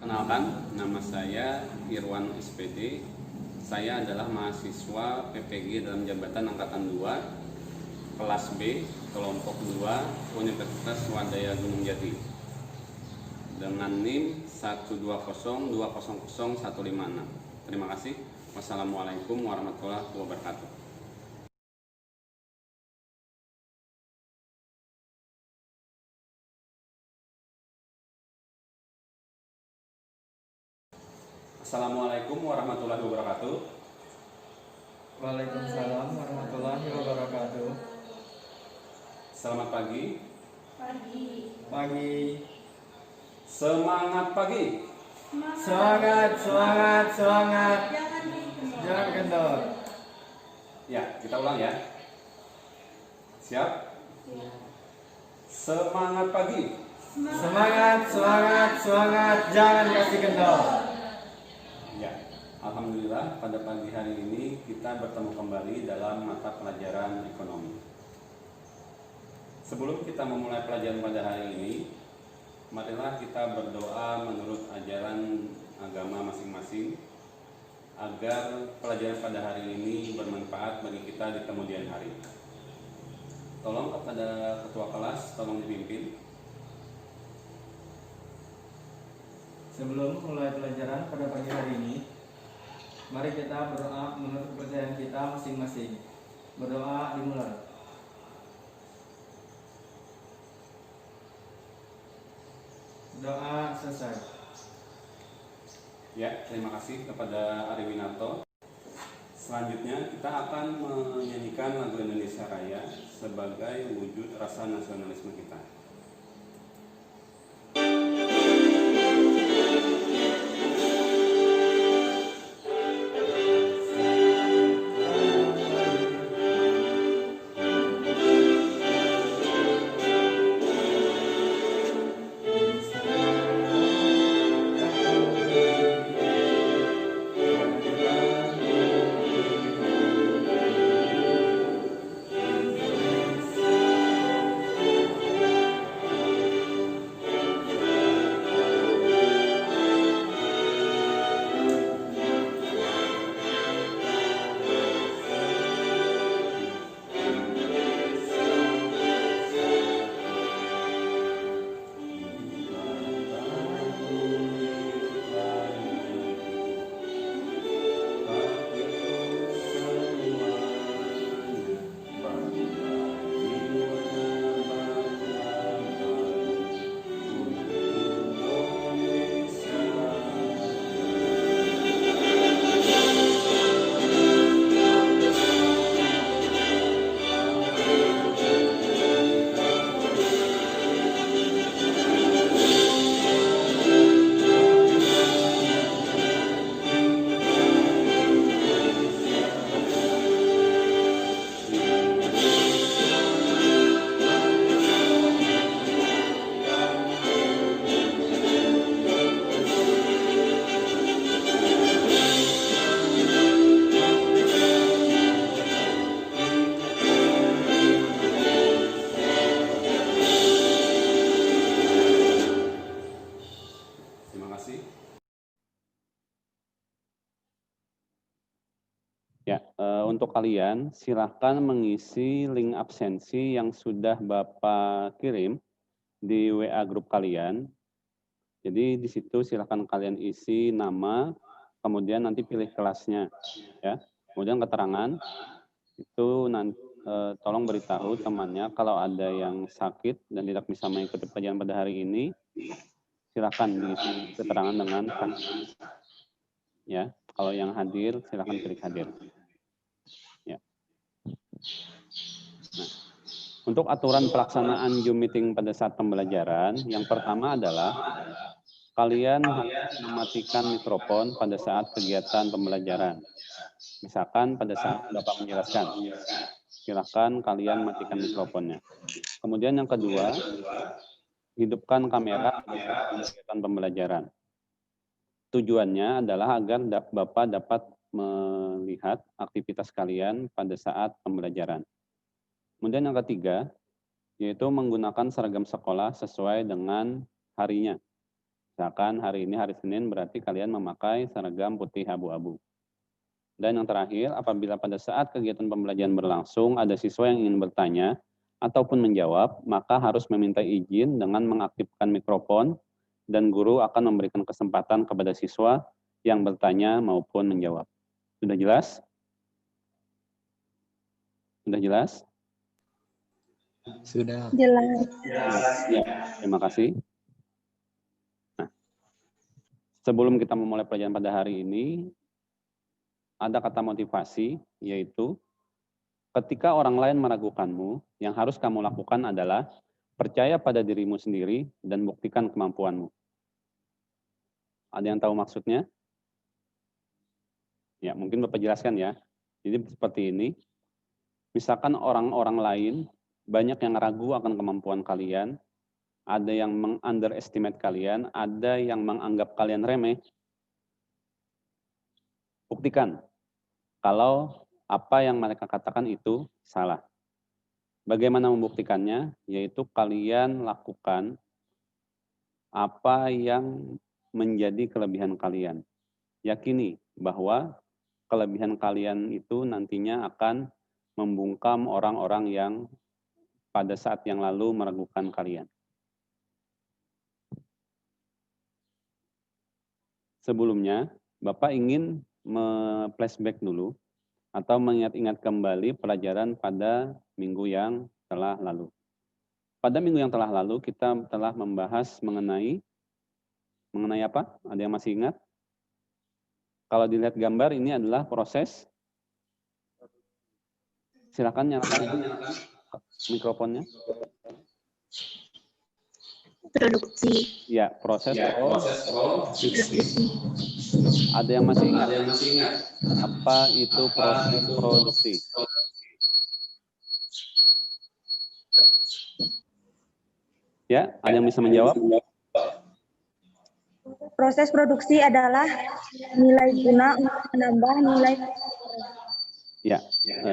Perkenalkan, nama saya Irwan SPD. Saya adalah mahasiswa PPG dalam jabatan Angkatan 2, kelas B, kelompok 2, Universitas Swadaya Gunung Jati. Dengan NIM 120200156. Terima kasih. Wassalamualaikum warahmatullahi wabarakatuh. Assalamualaikum warahmatullahi wabarakatuh. Waalaikumsalam warahmatullahi wabarakatuh. Selamat pagi. Pagi. Semangat pagi. Semangat. Jangan kendor. Ya, kita ulang ya. Siap? Semangat pagi. Semangat. Jangan kasih kendor. Ya, alhamdulillah pada pagi hari ini kita bertemu kembali dalam mata pelajaran ekonomi. Sebelum kita memulai pelajaran pada hari ini, marilah kita berdoa menurut ajaran agama masing-masing agar pelajaran pada hari ini bermanfaat bagi kita di kemudian hari. Tolong kepada ketua kelas, tolong dipimpin. Sebelum mulai pelajaran pada pagi hari ini, mari kita berdoa menurut kepercayaan kita masing-masing. Berdoa dimulai. Doa selesai. Ya, terima kasih kepada Ari Winarto. Selanjutnya kita akan menyanyikan lagu Indonesia Raya sebagai wujud rasa nasionalisme kita. Ya, untuk kalian silahkan mengisi link absensi yang sudah Bapak kirim di WA grup kalian. Jadi di situ silahkan kalian isi nama, kemudian nanti pilih kelasnya, ya. Kemudian keterangan itu nanti tolong beritahu temannya kalau ada yang sakit dan tidak bisa mengikuti pelajaran pada hari ini, silahkan diisi keterangan dengan sakit. Ya, kalau yang hadir silahkan klik hadir. Ya. Nah, untuk aturan pelaksanaan Zoom meeting pada saat pembelajaran, yang pertama adalah kalian harus mematikan mikrofon pada saat kegiatan pembelajaran. Misalkan pada saat Bapak menjelaskan, silakan kalian matikan mikrofonnya. Kemudian yang kedua, hidupkan kamera pada saat kegiatan pembelajaran. Tujuannya adalah agar Bapak dapat melihat aktivitas kalian pada saat pembelajaran. Kemudian yang ketiga, yaitu menggunakan seragam sekolah sesuai dengan harinya. Misalkan hari ini hari Senin berarti kalian memakai seragam putih abu-abu. Dan yang terakhir, apabila pada saat kegiatan pembelajaran berlangsung ada siswa yang ingin bertanya ataupun menjawab, maka harus meminta izin dengan mengaktifkan mikrofon dan guru akan memberikan kesempatan kepada siswa yang bertanya maupun menjawab. Sudah jelas? Sudah jelas? Sudah. Jelas. Ya, terima kasih. Nah, sebelum kita memulai pelajaran pada hari ini, ada kata motivasi, yaitu ketika orang lain meragukanmu, yang harus kamu lakukan adalah percaya pada dirimu sendiri dan buktikan kemampuanmu. Ada yang tahu maksudnya? Ya, mungkin Bapak jelaskan ya. Jadi seperti ini, misalkan orang-orang lain banyak yang ragu akan kemampuan kalian, ada yang meng-underestimate kalian, ada yang menganggap kalian remeh. Buktikan kalau apa yang mereka katakan itu salah. Bagaimana membuktikannya? Yaitu kalian lakukan apa yang menjadi kelebihan kalian. Yakini bahwa kelebihan kalian itu nantinya akan membungkam orang-orang yang pada saat yang lalu meragukan kalian. Sebelumnya, Bapak ingin flashback dulu atau mengingat-ingat kembali pelajaran pada minggu yang telah lalu. Pada minggu yang telah lalu kita telah membahas mengenai apa? Ada yang masih ingat? Kalau dilihat gambar ini adalah proses. Silakan nyalakan mikrofonnya. Produksi. Ya, proses produksi. Ada yang masih ingat? Apa itu proses produksi? Ya, ada yang bisa menjawab? Proses produksi adalah nilai guna untuk menambah nilai. Ya,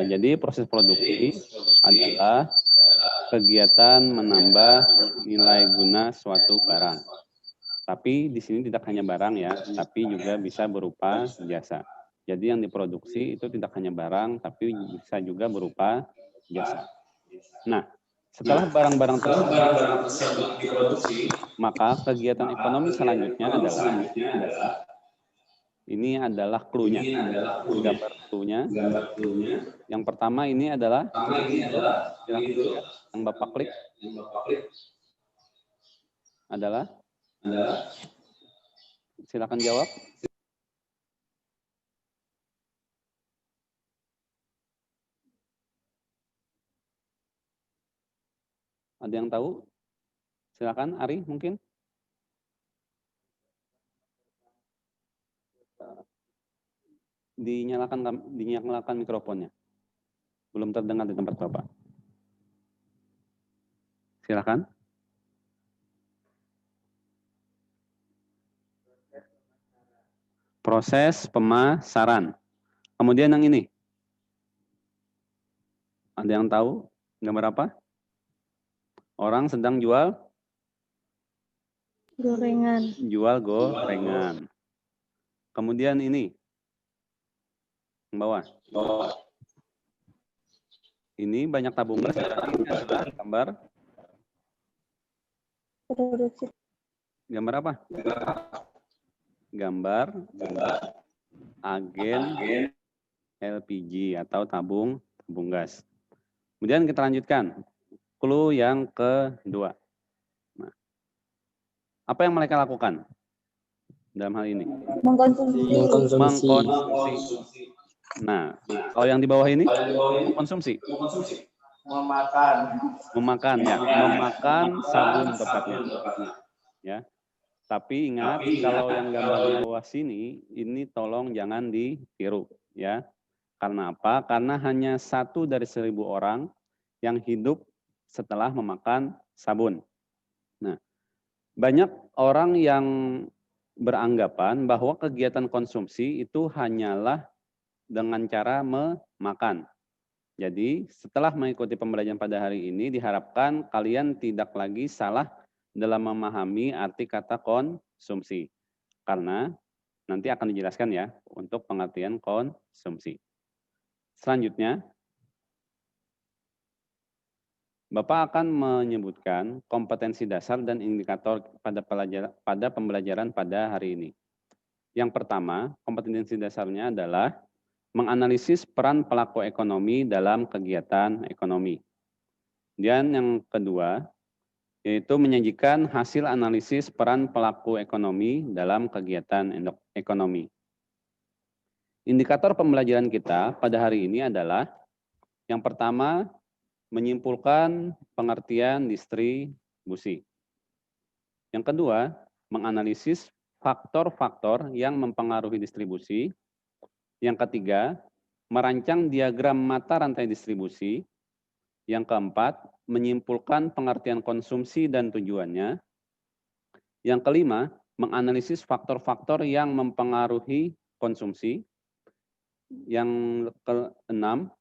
jadi proses produksi adalah kegiatan menambah nilai guna suatu barang. Tapi di sini tidak hanya barang ya, tapi juga bisa berupa jasa. Jadi yang diproduksi itu tidak hanya barang, tapi bisa juga berupa jasa. Nah, setelah barang-barang tersebut diproduksi, maka kegiatan ekonomi selanjutnya adalah ini adalah clue-nya. Gambar clue-nya. Yang pertama ini adalah yang Bapak klik adalah silakan jawab. Ada yang tahu? Silakan Ari mungkin. Dinyalakan mikrofonnya. Belum terdengar di tempat Bapak. Silakan. Proses pemasaran. Kemudian yang ini. Ada yang tahu gambar apa? Orang sedang jual Gorengan. Jual gorengan. Kemudian ini. Yang bawah. Ini banyak tabung gas. Gambar. Produksi. Gambar apa? Gambar agen LPG atau tabung gas. Kemudian kita lanjutkan. Clue yang kedua. Nah, apa yang mereka lakukan dalam hal ini? Mengkonsumsi. Nah, kalau yang di bawah ini konsumsi. Memakan ya, memakan sabun tepatnya. Ya. Tapi ingat kalau yang gambar di bawah sini ini tolong jangan ditiru ya. Karena apa? Karena hanya 1 dari 1.000 orang yang hidup setelah memakan sabun. Nah, banyak orang yang beranggapan bahwa kegiatan konsumsi itu hanyalah dengan cara memakan. Jadi setelah mengikuti pembelajaran pada hari ini diharapkan kalian tidak lagi salah dalam memahami arti kata konsumsi. Karena nanti akan dijelaskan ya untuk pengertian konsumsi. Selanjutnya, Bapak akan menyebutkan kompetensi dasar dan indikator pada pembelajaran pada hari ini. Yang pertama, kompetensi dasarnya adalah menganalisis peran pelaku ekonomi dalam kegiatan ekonomi. Dan yang kedua, yaitu menyajikan hasil analisis peran pelaku ekonomi dalam kegiatan ekonomi. Indikator pembelajaran kita pada hari ini adalah yang pertama, menyimpulkan pengertian distribusi. Yang kedua, menganalisis faktor-faktor yang mempengaruhi distribusi. Yang ketiga, merancang diagram mata rantai distribusi. Yang keempat, menyimpulkan pengertian konsumsi dan tujuannya. Yang kelima, menganalisis faktor-faktor yang mempengaruhi konsumsi. Yang keenam,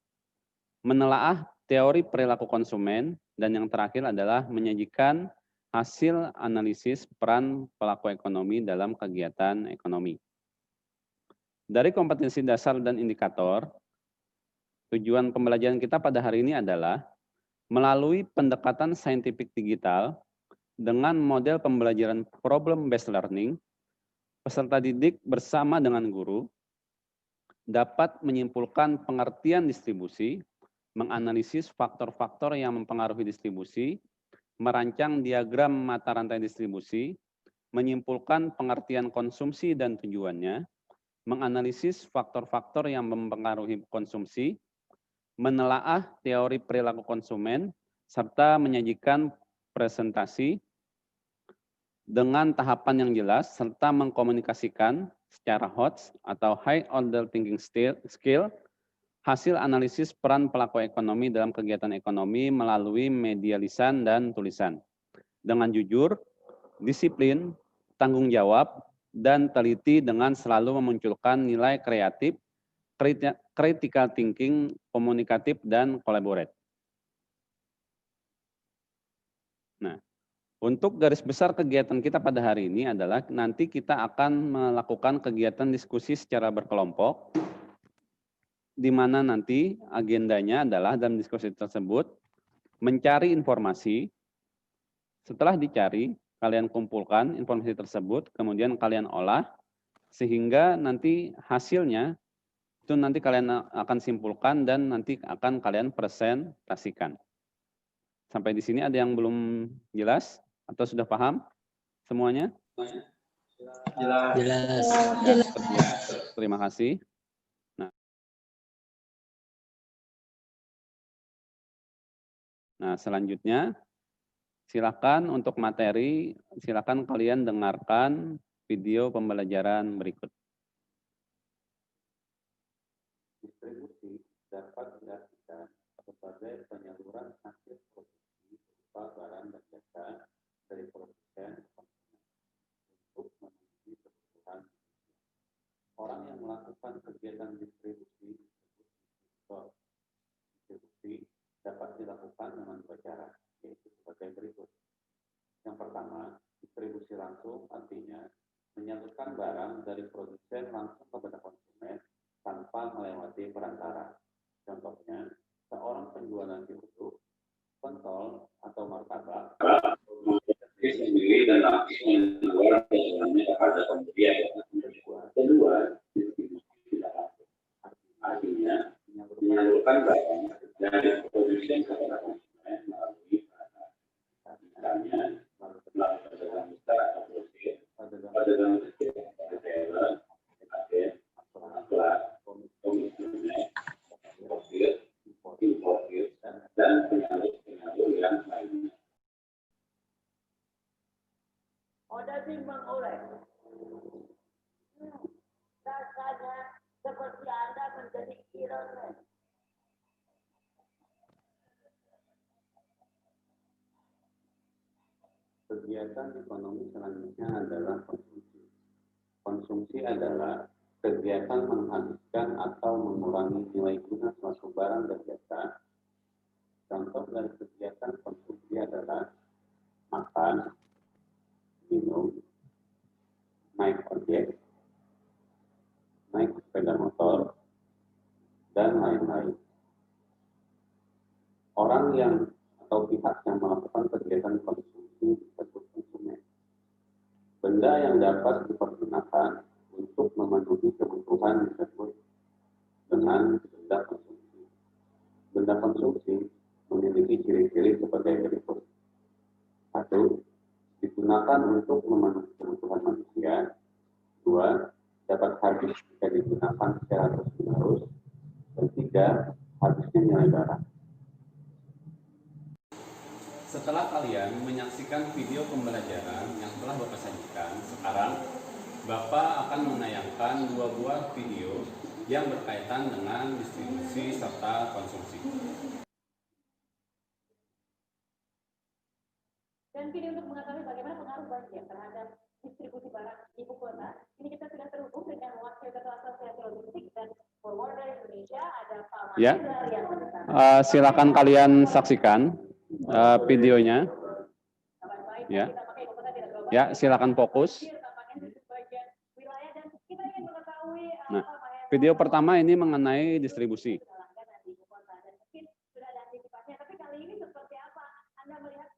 menelaah teori perilaku konsumen, dan yang terakhir adalah menyajikan hasil analisis peran pelaku ekonomi dalam kegiatan ekonomi. Dari kompetensi dasar dan indikator, tujuan pembelajaran kita pada hari ini adalah melalui pendekatan saintifik digital dengan model pembelajaran problem-based learning, peserta didik bersama dengan guru dapat menyimpulkan pengertian distribusi, menganalisis faktor-faktor yang mempengaruhi distribusi, merancang diagram mata rantai distribusi, menyimpulkan pengertian konsumsi dan tujuannya, menganalisis faktor-faktor yang mempengaruhi konsumsi, menelaah teori perilaku konsumen, serta menyajikan presentasi dengan tahapan yang jelas, serta mengkomunikasikan secara HOTS atau High Order Thinking Skill hasil analisis peran pelaku ekonomi dalam kegiatan ekonomi melalui media lisan dan tulisan. Dengan jujur, disiplin, tanggung jawab, dan teliti dengan selalu memunculkan nilai kreatif, critical thinking, komunikatif, dan collaborate. Nah, untuk garis besar kegiatan kita pada hari ini adalah nanti kita akan melakukan kegiatan diskusi secara berkelompok, di mana nanti agendanya adalah dalam diskusi tersebut mencari informasi. Setelah dicari, kalian kumpulkan informasi tersebut, kemudian kalian olah, sehingga nanti hasilnya itu nanti kalian akan simpulkan dan nanti akan kalian presentasikan. Sampai di sini ada yang belum jelas atau sudah paham semuanya? Jelas. Terima kasih. Nah, selanjutnya silakan untuk materi, silakan kalian dengarkan video pembelajaran berikut. Distribusi dapat diartikan sebagai penyaluran hasil produksi berupa barang dan jasa dari produsen untuk memenuhi kebutuhan. Orang yang melakukan kegiatan distribusi disebut distributor. Distribusi dapat dilakukan dengan dua cara, yaitu sebagai berikut. Yang pertama, distribusi langsung artinya menyalurkan barang dari produsen langsung kepada konsumen tanpa melewati perantara. Contohnya, seorang penjual nasi uduk, pentol, atau martabak sendiri dan langsung menjual dagangannya kepada pembeli. Kedua, distribusi tidak langsung artinya menyalurkan barang dari produsen kepada konsumen melalui pasar. Misalnya, melalui pedagang besar atau grosir, pedagang kecil, retailer, agen, outlet, komisioner, importir, dan penyalur yang lainnya. Oda timbang oleh. Rasanya seperti Anda menjadi ironis. Kegiatan ekonomi selanjutnya adalah konsumsi. Konsumsi adalah kegiatan menghabiskan atau mengurangi nilai guna suatu barang dan jasa. Contoh dari kegiatan konsumsi adalah makan, kegiatan konsumsi disebut konsumen. Benda yang dapat dipergunakan untuk memenuhi kebutuhan disebut dengan benda konsumsi. Benda konsumsi memiliki ciri-ciri sebagai berikut. 1. Digunakan untuk memenuhi kebutuhan manusia. 2. Dapat habis jika digunakan secara terus-menerus. Dan 3. Habisnya nilai barang. Setelah kalian menyaksikan video pembelajaran yang telah Bapak sajikan, sekarang Bapak akan menayangkan 2 buah video yang berkaitan dengan distribusi serta konsumsi. Dan video untuk mengetahui bagaimana pengaruh banjir terhadap distribusi barang ibu kota, ini kita sudah terhubung dengan Wakil Ketua Asosiasi Logistik dan Forwarder Indonesia, ada Pak Ya. Mahendra Rianto. Silakan kalian saksikan videonya. Kabar baik, Ya. kita pakai ibu kota tidak global. Ya, silakan fokus. Banjir tampaknya di sebagian wilayah dan kita ingin mengetahui Nah, Pak Mahendra, video pertama ini mengenai distribusi. langganan di ibu kota dan mungkin sudah ada antisipasinya, tapi kali ini seperti apa Anda melihat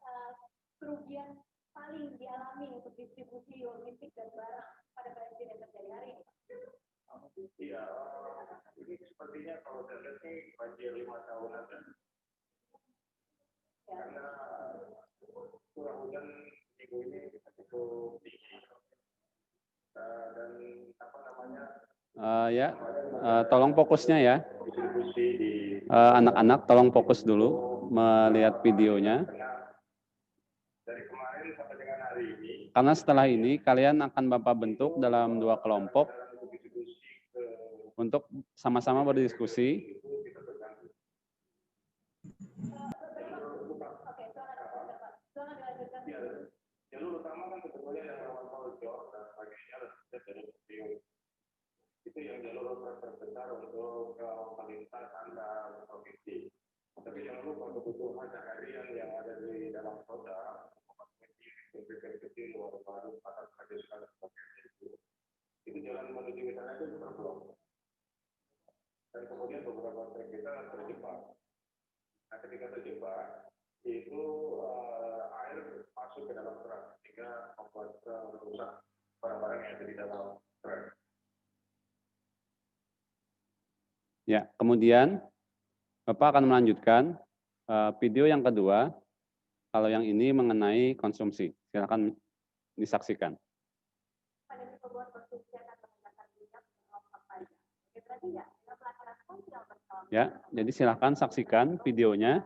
kerugian paling dialami untuk distribusi logistik dan barang pada banjir yang terjadi hari ini? Iya, ini sepertinya kalau saya lihat nih banjir 5 tahunan kan. Karena curah hujan minggu ini cukup tinggi. Dan apa namanya? Tolong fokusnya ya. Distribusi di Anak-anak tolong fokus dulu melihat videonya. dari kemarin sampai dengan hari ini. Karena setelah ini kalian akan Bapak bentuk dalam 2 kelompok untuk sama-sama berdiskusi. Jalur utama kan sebetulnya yang lewat tol Jor dan sebagainya dan jalur Priok. Itu yang jalur terbesar untuk melintas antar provinsi. Tapi jangan lupa kebutuhan seharian yang ada di dalam kota, kecil, luar baru, pasar tradisional dan sebagainya itu jalan menuju ke sana itu terblok. Dan kemudian beberapa trek kita terjebak. Nah, ketika terjebak, itu air masuk ke dalam truk sehingga membuat merusak barang-barang yang ada di dalam truk. Ya, kemudian Bapak akan melanjutkan video yang kedua. Kalau yang ini mengenai konsumsi, silakan disaksikan. Pada pembuat konsumsi akan menggunakan minyak apa saja. Oke, berarti ya, dengan pelaksanaan sosial bersama. Ya, jadi silakan saksikan videonya,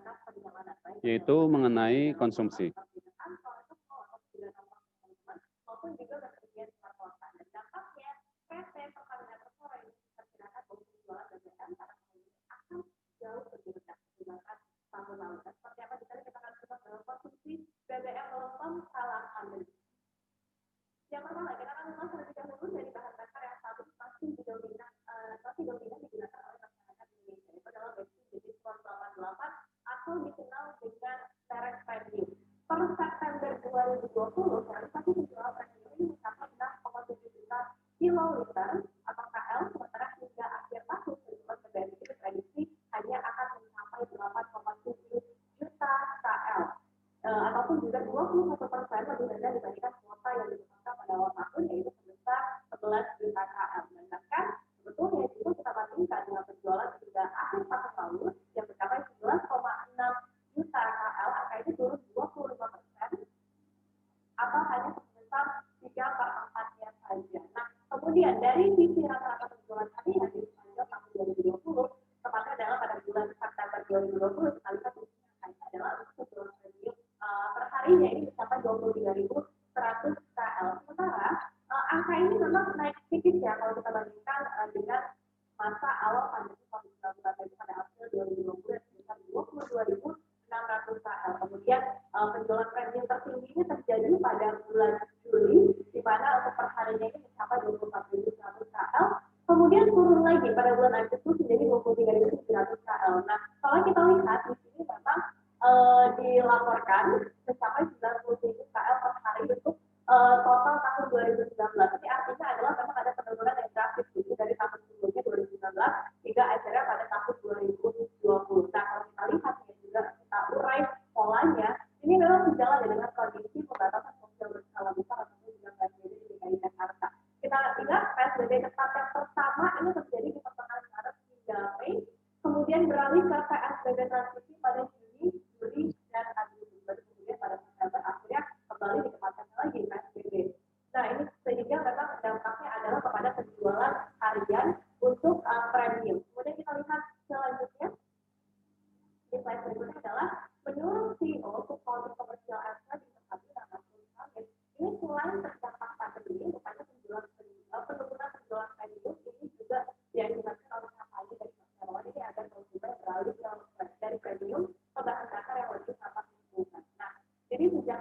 yaitu mengenai konsumsi. Maupun juga kerugian transportasi dan dampaknya PT Pertamina Persero ini diperkirakan bahwa penjualan BBM para pengguna akan jauh lebih rendah dibandingkan tahun lalu. Dan seperti apa kita akan lihat dalam konsumsi BBM melempem kala pandemi. Yang pertama kita akan mulai terlebih dahulu dari bahan bakar yang saat ini masih dominan digunakan oleh masyarakat Indonesia. Itu adalah bensin jenis Ron 88 atau dikenal dengan merek premium. Per September 2020, realisasi penjualan premium ini mencapai 6,7 juta kiloliter atau KL, sementara hingga akhir tahun penjualan BBM ini diprediksi hanya akan mencapai 8,7 juta KL, ataupun juga 21% lebih rendah dibandingkan kuota yang ditetapkan pada awal tahun, yaitu sebesar 11 juta KL. Dan bahkan sebetulnya jika kita bandingkan dengan penjualan hingga akhir tahun lalu yang mencapai 11,6 juta KL, angka ini turun 25% atau hanya sebesar 3/4-nya saja. Nah, kemudian dari sisi rata-rata penjualan harian di sepanjang tahun 2020, tepatnya adalah pada bulan September 2020, kita lihat angkanya adalah untuk penjualan premium per harinya ini mencapai 23.100 KL. Sementara angka ini memang naik sedikit ya kalau kita bandingkan dengan masa awal pandemi COVID-19 pada April 2020 yang sebesar 22.600 KL. Kemudian penjualan premium tertinggi ini terjadi pada bulan Juli, di mana untuk perharinya ini mencapai 24.100 KL. Kemudian turun lagi pada bulan Agustus menjadi 23.900 KL. Nah, kalau kita lihat di sini memang dilaporkan mencapai 90.000 KL per hari untuk total tahun 2019. Ini artinya adalah memang ada penurunan yang drastis dari tahun sebelumnya 2019 hingga akhirnya pada tahun 2020. Nah, kalau kita lihat ya juga kita urai polanya, ini memang sejalan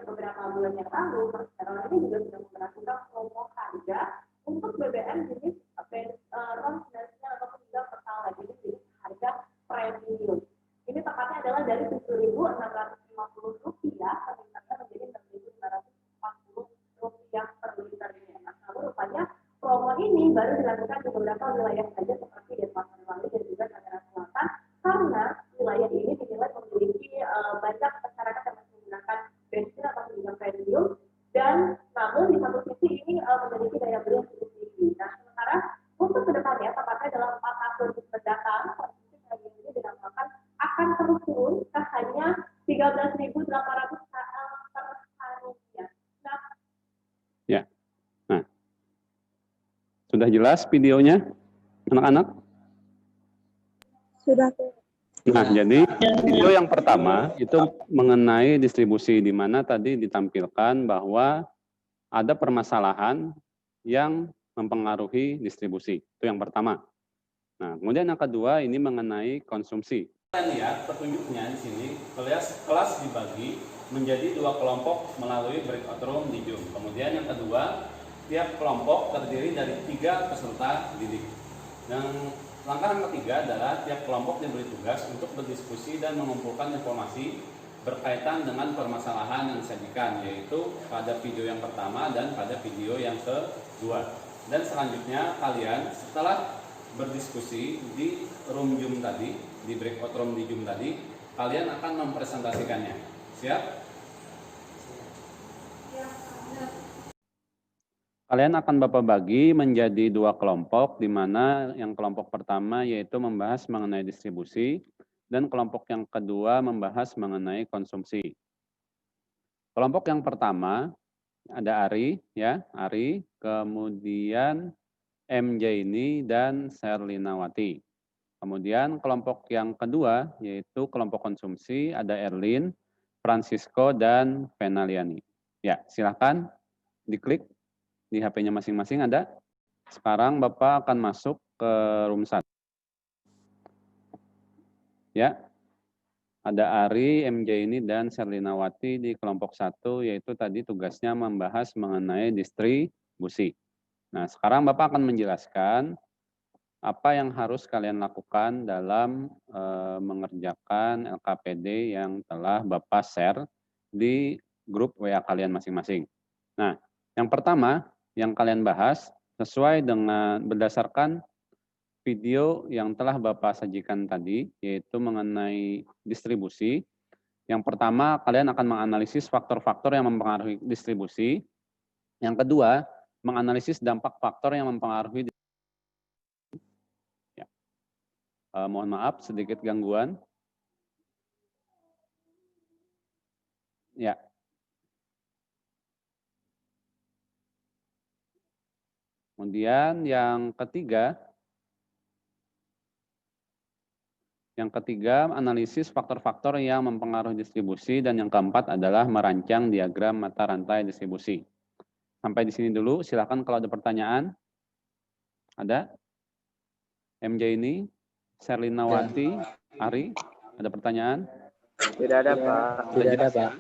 beberapa bulan yang lalu, Perseroan ini juga sudah memperlakukan kelompok harga untuk BBM jenis ron finansial ataupun juga pertalite, jadi jenis harga premium. Ini tepatnya adalah dari Rp7.650 per liternya menjadi Rp6.540 per liternya. Nah, namun rupanya promo ini baru dilakukan di beberapa wilayah saja seperti Denpasar Bali dan juga Tangerang Selatan, karena wilayah ini dinilai memiliki banyak masyarakat yang masih menggunakan bensin atau juga premium, dan namun di satu sisi ini memiliki daya beli yang cukup tinggi. Nah, sementara untuk kedepannya, tepatnya dalam 4 tahun mendatang, konsumsi premium ini diramalkan akan terus turun ke hanya 13.800 per harinya. Nah, Ya. Nah, sudah jelas videonya, anak-anak? Sudah. Nah, jadi video yang pertama itu mengenai distribusi, di mana tadi ditampilkan bahwa ada permasalahan yang mempengaruhi distribusi. Itu yang pertama. Nah, kemudian yang kedua ini mengenai konsumsi. Kita lihat petunjuknya di sini, kelas dibagi menjadi 2 kelompok melalui breakout room di Zoom. Kemudian yang kedua, tiap kelompok terdiri dari 3 peserta didik. Dan langkah yang ketiga adalah tiap kelompok diberi tugas untuk berdiskusi dan mengumpulkan informasi berkaitan dengan permasalahan yang disajikan, yaitu pada video yang pertama dan pada video yang kedua. Dan selanjutnya kalian setelah berdiskusi di room Zoom tadi, di breakout room di Zoom tadi, kalian akan mempresentasikannya. Siap? Kalian akan Bapak bagi menjadi 2 kelompok, di mana yang kelompok pertama yaitu membahas mengenai distribusi, dan kelompok yang kedua membahas mengenai konsumsi. Kelompok yang pertama ada Ari, ya, Ari, kemudian MJ ini dan Serlinawati. Kemudian kelompok yang kedua yaitu kelompok konsumsi, ada Erlin, Francisco, dan Penaliani. Ya, silakan diklik di HP-nya masing-masing ada. Sekarang Bapak akan masuk ke room 1. Ya, ada Ari, MJ ini, dan Serlinawati di kelompok 1, yaitu tadi tugasnya membahas mengenai distribusi. Nah, sekarang Bapak akan menjelaskan apa yang harus kalian lakukan dalam mengerjakan LKPD yang telah Bapak share di grup WA kalian masing-masing. Nah, yang pertama yang kalian bahas sesuai dengan berdasarkan video yang telah Bapak sajikan tadi, yaitu mengenai distribusi. Yang pertama, kalian akan menganalisis faktor-faktor yang mempengaruhi distribusi. Yang kedua, menganalisis dampak faktor yang mempengaruhi distribusi. Mohon maaf, sedikit gangguan. Ya. Kemudian yang ketiga, analisis faktor-faktor yang mempengaruhi distribusi, dan yang keempat adalah merancang diagram mata rantai distribusi. Sampai di sini dulu, silakan kalau ada pertanyaan. Ada? MJ ini, Serlinawati, Ari, ada pertanyaan? Tidak ada, Pak. Tidak ada, Pak.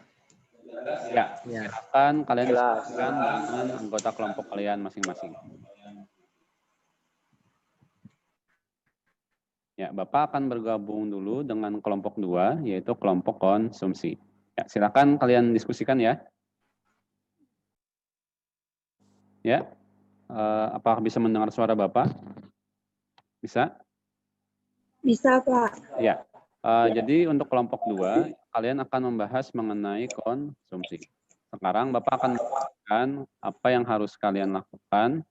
Ya, silakan kalian diskusikan dengan anggota kelompok kalian masing-masing. Ya, Bapak akan bergabung dulu dengan kelompok 2, yaitu kelompok konsumsi. Ya, silakan kalian diskusikan ya. Ya, apakah bisa mendengar suara Bapak? Bisa? Bisa, Pak. Ya, jadi untuk kelompok 2, kalian akan membahas mengenai konsumsi. Sekarang Bapak akan menjelaskan apa yang harus kalian lakukan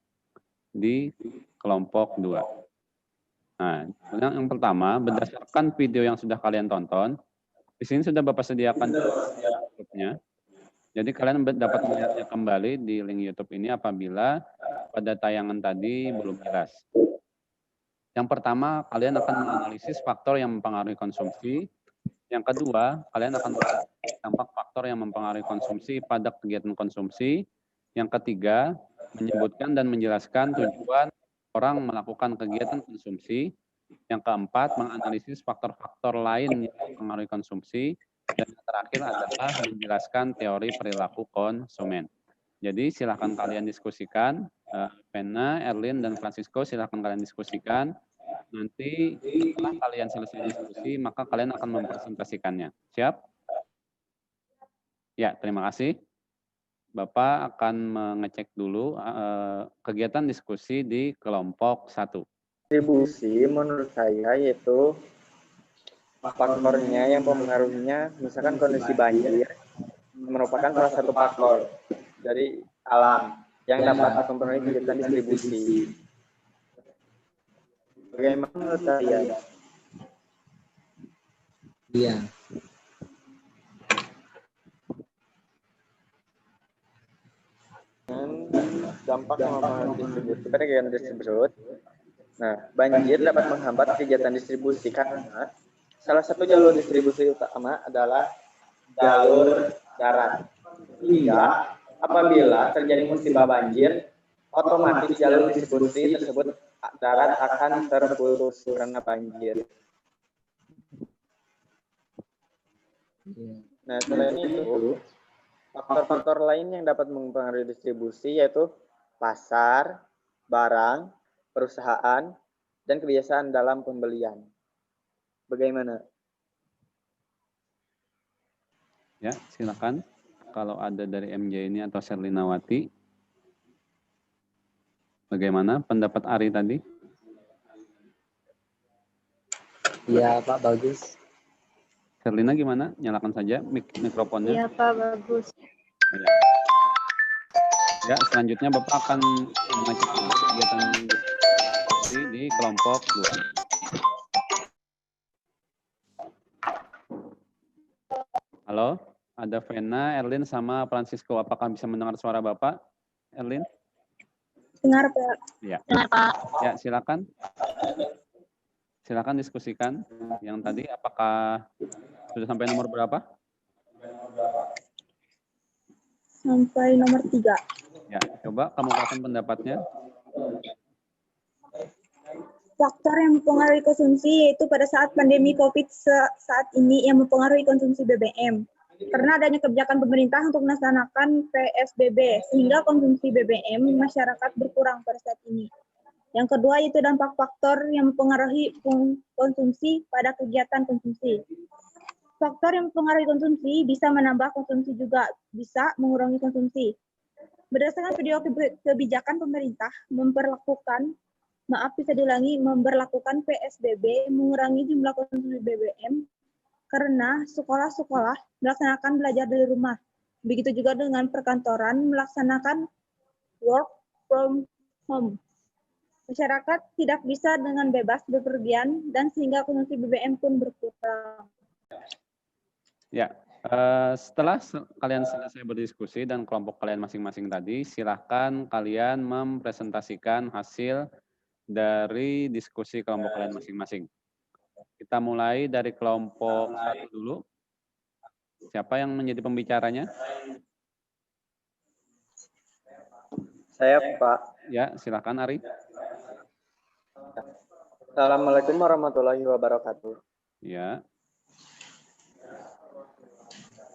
di kelompok 2. Nah, yang pertama, berdasarkan video yang sudah kalian tonton, di sini sudah Bapak sediakan YouTube-nya. Jadi kalian dapat melihatnya kembali di link YouTube ini apabila pada tayangan tadi belum jelas. Yang pertama, kalian akan menganalisis faktor yang mempengaruhi konsumsi. Yang kedua, kalian akan menganalisis dampak faktor yang mempengaruhi konsumsi pada kegiatan konsumsi. Yang ketiga, menyebutkan dan menjelaskan tujuan orang melakukan kegiatan konsumsi. Yang keempat, menganalisis faktor-faktor lain yang mempengaruhi konsumsi. Dan yang terakhir adalah menjelaskan teori perilaku konsumen. Jadi silahkan kalian diskusikan. Vena, Erlin, dan Francisco silahkan kalian diskusikan. Nanti setelah kalian selesai diskusi, maka kalian akan mempresentasikannya. Siap? Ya, terima kasih. Bapak akan mengecek dulu kegiatan diskusi di kelompok 1. Distribusi menurut saya yaitu faktornya yang mempengaruhinya, misalkan kondisi banjir merupakan salah satu faktor dari alam yang dapat mempengaruhi kegiatan distribusi. Bagaimana menurut saya? Iya. Dampak yang mempengaruhi distribusi pada kegiatan tersebut. Nah, banjir dapat menghambat kegiatan distribusi karena salah satu jalur distribusi utama adalah jalur darat. Hingga apabila terjadi musibah banjir, otomatis jalur distribusi tersebut darat akan terputus karena banjir. Nah, selain itu, faktor-faktor lain yang dapat mempengaruhi distribusi yaitu pasar, barang, perusahaan, dan kebiasaan dalam pembelian. Bagaimana? Ya, silakan. Kalau ada dari MJ ini atau Serlinawati. Bagaimana pendapat Ari tadi? Iya, Pak, bagus. Serlina gimana? Nyalakan saja mikrofonnya. Iya, Pak, bagus. Ya, selanjutnya Bapak akan mengecek kegiatan di kelompok 2. Halo, ada Vena, Erlin, sama Francisco. Apakah bisa mendengar suara Bapak? Erlin? Dengar, Pak. Ya. Dengar, Pak. Ya, silakan. Silakan diskusikan. Yang tadi apakah sudah sampai nomor berapa? Sampai nomor 3. Ya, coba kamu katakan pendapatnya. Faktor yang mempengaruhi konsumsi yaitu pada saat pandemi COVID saat ini yang mempengaruhi konsumsi BBM. Karena adanya kebijakan pemerintah untuk melaksanakan PSBB, sehingga konsumsi BBM masyarakat berkurang pada saat ini. Yang kedua yaitu dampak faktor yang mempengaruhi konsumsi pada kegiatan konsumsi. Faktor yang mempengaruhi konsumsi bisa menambah konsumsi juga bisa mengurangi konsumsi. Berdasarkan video kebijakan pemerintah memperlakukan PSBB mengurangi jumlah konsumsi BBM karena sekolah-sekolah melaksanakan belajar dari rumah. Begitu juga dengan perkantoran melaksanakan work from home. Masyarakat tidak bisa dengan bebas bepergian dan sehingga konsumsi BBM pun berkurang. Ya, setelah kalian selesai berdiskusi dan kelompok kalian masing-masing tadi, silahkan kalian mempresentasikan hasil dari diskusi kelompok kalian masing-masing. Kita mulai dari kelompok 1 dulu. Siapa yang menjadi pembicaranya? Saya, Pak. Ya, silakan Ari. Assalamualaikum warahmatullahi wabarakatuh. Ya.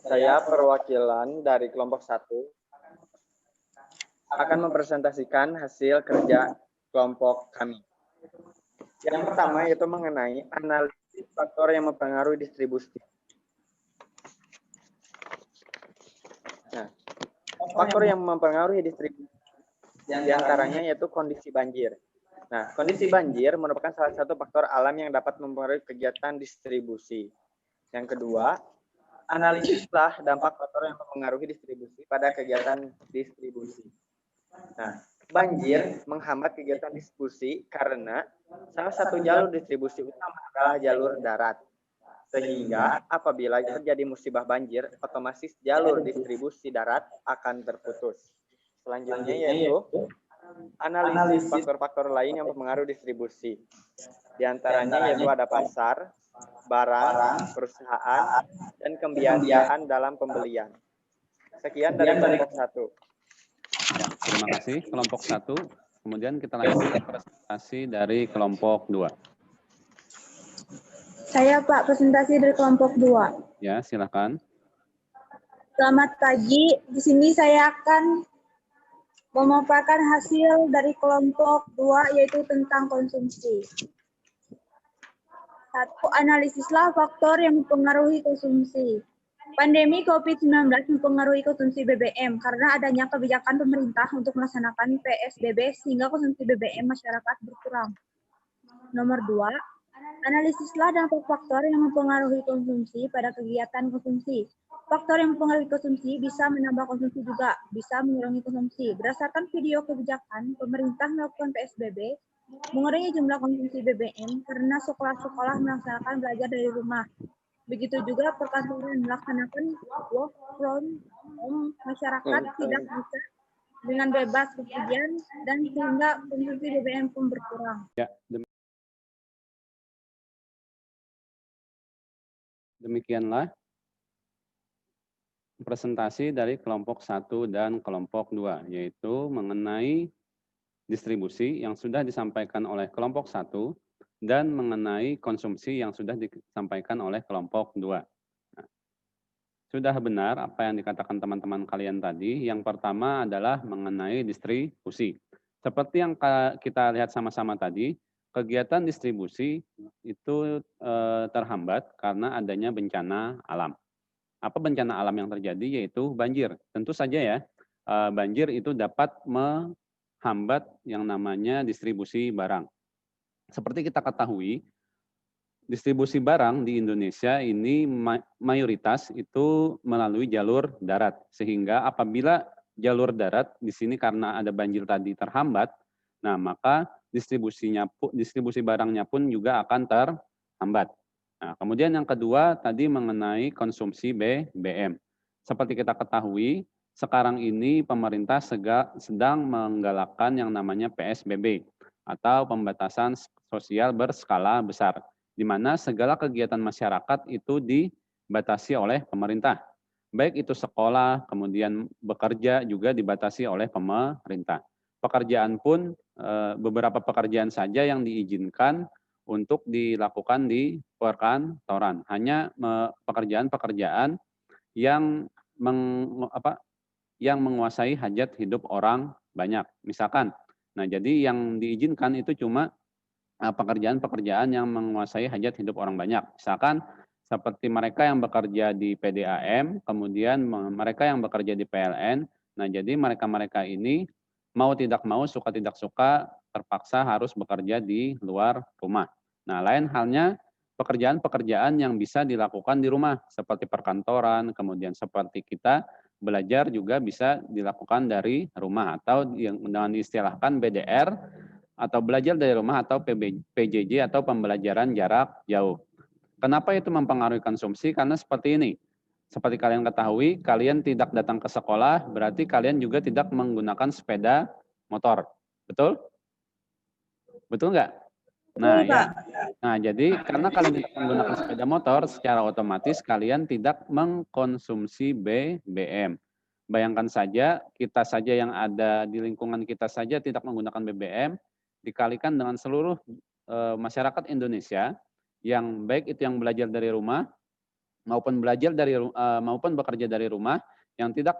Saya perwakilan dari kelompok 1 akan mempresentasikan hasil kerja kelompok kami. Yang pertama yaitu mengenai analisis faktor yang mempengaruhi distribusi. Nah, faktor yang mempengaruhi distribusi diantaranya yaitu kondisi banjir. Nah, kondisi banjir merupakan salah satu faktor alam yang dapat mempengaruhi kegiatan distribusi. Yang kedua, analisislah dampak faktor yang mempengaruhi distribusi pada kegiatan distribusi. Nah, banjir menghambat kegiatan distribusi karena salah satu jalur distribusi utama adalah jalur darat. Sehingga apabila terjadi musibah banjir, otomatis jalur distribusi darat akan terputus. Selanjutnya yaitu analisis faktor-faktor lain yang mempengaruhi distribusi. Di antaranya yaitu ada pasar, barang, perusahaan, dan kebiasaan dalam pembelian. Sekian dari kelompok 1. Ya, terima kasih kelompok 1. Kemudian kita lanjut ke presentasi dari kelompok 2. Saya Pak, presentasi dari kelompok 2. Ya, silakan. Selamat pagi. Di sini saya akan memaparkan hasil dari kelompok 2 yaitu tentang konsumsi. 1. Analisislah faktor yang mempengaruhi konsumsi. Pandemi COVID-19 mempengaruhi konsumsi BBM karena adanya kebijakan pemerintah untuk melaksanakan PSBB sehingga konsumsi BBM masyarakat berkurang. Nomor 2. Analisislah dampak faktor yang mempengaruhi konsumsi pada kegiatan konsumsi. Faktor yang mempengaruhi konsumsi bisa menambah konsumsi juga, bisa mengurangi konsumsi. Berdasarkan video kebijakan, pemerintah melakukan PSBB, mengurangi jumlah konsumsi BBM karena sekolah-sekolah melaksanakan belajar dari rumah. Begitu juga perkantoran melaksanakan work from home, masyarakat tidak bisa dengan bebas bepergian dan sehingga konsumsi BBM pun berkurang. Ya, demikianlah presentasi dari kelompok 1 dan kelompok 2, yaitu mengenai distribusi yang sudah disampaikan oleh kelompok 1 dan mengenai konsumsi yang sudah disampaikan oleh kelompok 2. Nah, sudah benar apa yang dikatakan teman-teman kalian tadi. Yang pertama adalah mengenai distribusi. Seperti yang kita lihat sama-sama tadi, kegiatan distribusi itu terhambat karena adanya bencana alam. Apa bencana alam yang terjadi? Yaitu banjir. Tentu saja ya, banjir itu dapat menghambat yang namanya distribusi barang. Seperti kita ketahui, distribusi barang di Indonesia ini mayoritas itu melalui jalur darat. Sehingga apabila jalur darat di sini karena ada banjir tadi terhambat, nah maka distribusi barangnya pun juga akan terhambat. Nah, kemudian yang kedua tadi mengenai konsumsi BBM. Seperti kita ketahui, sekarang ini pemerintah sedang menggalakkan yang namanya PSBB atau pembatasan sosial berskala besar, di mana segala kegiatan masyarakat itu dibatasi oleh pemerintah. Baik itu sekolah, kemudian bekerja juga dibatasi oleh pemerintah. Pekerjaan pun beberapa pekerjaan saja yang diizinkan untuk dilakukan di perkantoran. Hanya pekerjaan-pekerjaan yang yang menguasai hajat hidup orang banyak. Misalkan, nah jadi yang diizinkan itu cuma pekerjaan-pekerjaan yang menguasai hajat hidup orang banyak. Misalkan seperti mereka yang bekerja di PDAM, kemudian mereka yang bekerja di PLN. Nah, jadi mereka-mereka ini mau tidak mau, suka tidak suka, terpaksa harus bekerja di luar rumah. Nah, lain halnya pekerjaan-pekerjaan yang bisa dilakukan di rumah, seperti perkantoran, kemudian seperti kita belajar juga bisa dilakukan dari rumah, atau yang dengan diistilahkan BDR, atau belajar dari rumah, atau PJJ atau pembelajaran jarak jauh. Kenapa itu mempengaruhi konsumsi? Karena seperti ini. Seperti kalian ketahui, kalian tidak datang ke sekolah, berarti kalian juga tidak menggunakan sepeda motor. Betul? Betul nggak? Nah, ya. Nah, jadi karena kalian tidak menggunakan sepeda motor, secara otomatis kalian tidak mengkonsumsi BBM. Bayangkan saja, kita saja yang ada di lingkungan kita saja tidak menggunakan BBM, dikalikan dengan seluruh masyarakat Indonesia yang baik itu yang belajar dari rumah maupun maupun bekerja dari rumah yang tidak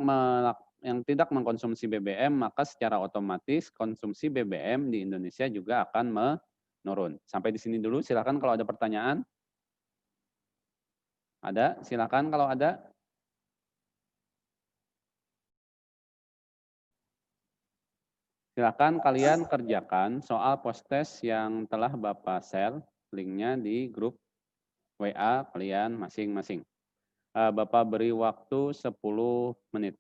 mengkonsumsi BBM, maka secara otomatis konsumsi BBM di Indonesia juga akan menurun. Sampai di sini dulu, silakan kalau ada pertanyaan. Ada? Silakan kalau ada. Silakan kalian kerjakan soal post-test yang telah Bapak share linknya di grup WA kalian masing-masing. Bapak beri waktu 10 menit.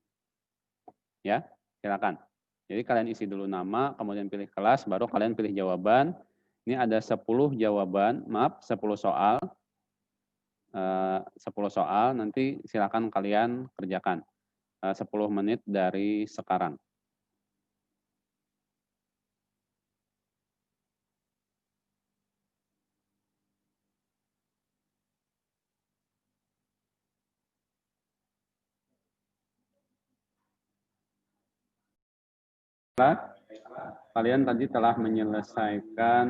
Ya, silakan. Jadi kalian isi dulu nama, kemudian pilih kelas, baru kalian pilih jawaban. Ini ada 10 jawaban, 10 soal. 10 soal, nanti silakan kalian kerjakan. 10 menit dari sekarang. kalian tadi telah menyelesaikan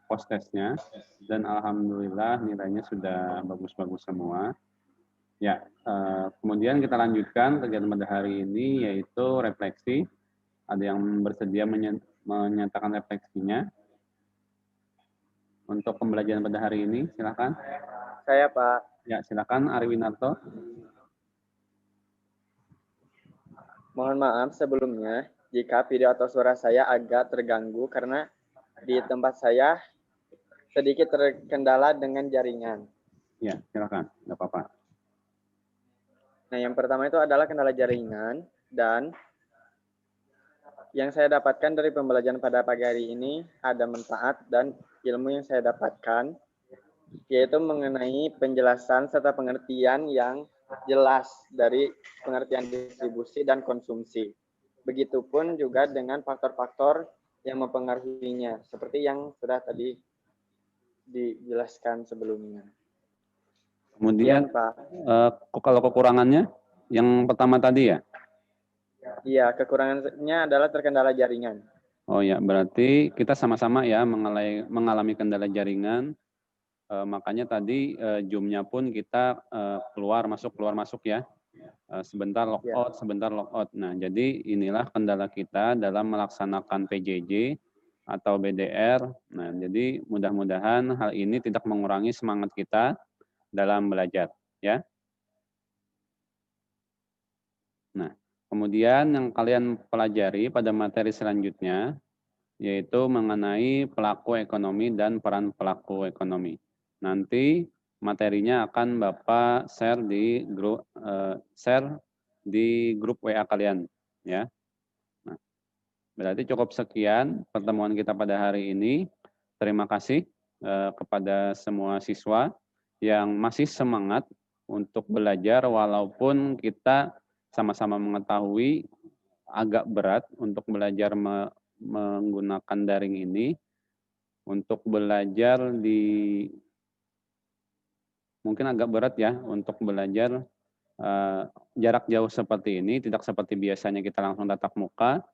post-testnya dan alhamdulillah nilainya sudah bagus-bagus semua. Ya, kemudian kita lanjutkan kegiatan pada hari ini yaitu refleksi. Ada yang bersedia menyatakan refleksinya untuk pembelajaran pada hari ini? Silakan. Saya, Pak. Ya, silakan Ari Winarto. Mohon maaf sebelumnya jika video atau suara saya agak terganggu karena di tempat saya sedikit terkendala dengan jaringan. Ya, silakan. Nggak apa-apa. Nah, yang pertama itu adalah kendala jaringan, dan yang saya dapatkan dari pembelajaran pada pagi hari ini ada manfaat dan ilmu yang saya dapatkan, yaitu mengenai penjelasan serta pengertian yang jelas dari pengertian distribusi dan konsumsi. Begitupun juga dengan faktor-faktor yang mempengaruhinya, seperti yang sudah tadi dijelaskan sebelumnya. Kemudian, Pak. Kalau kekurangannya, yang pertama tadi ya? Iya, kekurangannya adalah terkendala jaringan. Oh ya, berarti kita sama-sama ya mengalami kendala jaringan. Makanya tadi Zoom-nya pun kita keluar masuk ya. Sebentar logout, sebentar logout. Nah, jadi inilah kendala kita dalam melaksanakan PJJ atau BDR. Nah, jadi mudah-mudahan hal ini tidak mengurangi semangat kita dalam belajar, ya. Nah, kemudian yang kalian pelajari pada materi selanjutnya yaitu mengenai pelaku ekonomi dan peran pelaku ekonomi. Nanti materinya akan Bapak share di grup WA kalian, ya. Nah, berarti cukup sekian pertemuan kita pada hari ini. Terima kasih kepada semua siswa yang masih semangat untuk belajar walaupun kita sama-sama mengetahui agak berat untuk belajar menggunakan daring ini. Untuk belajar mungkin agak berat ya untuk belajar jarak jauh seperti ini, tidak seperti biasanya kita langsung tatap muka.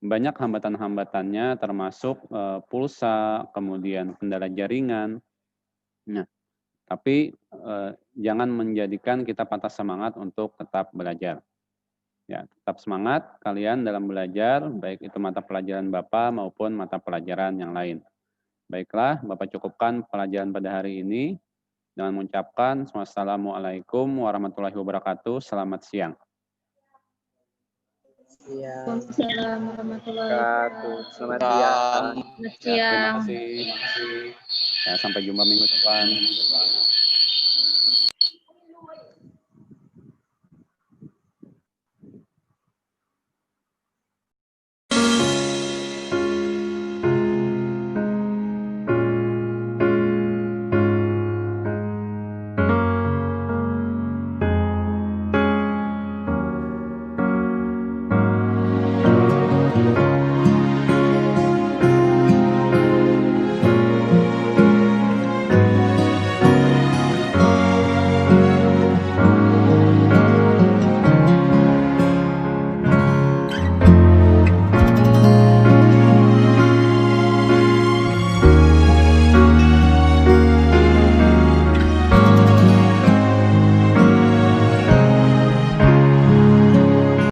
Banyak hambatan-hambatannya termasuk pulsa, kemudian kendala jaringan. Nah, tapi jangan menjadikan kita patah semangat untuk tetap belajar. Ya, tetap semangat kalian dalam belajar, baik itu mata pelajaran Bapak maupun mata pelajaran yang lain. Baiklah, Bapak cukupkan pelajaran pada hari ini dengan mengucapkan wassalamualaikum warahmatullahi wabarakatuh. Selamat siang. Waalaikumsalam warahmatullahi wabarakatuh. Selamat siang. Selamat siang. Terima kasih. Ya, sampai jumpa minggu depan.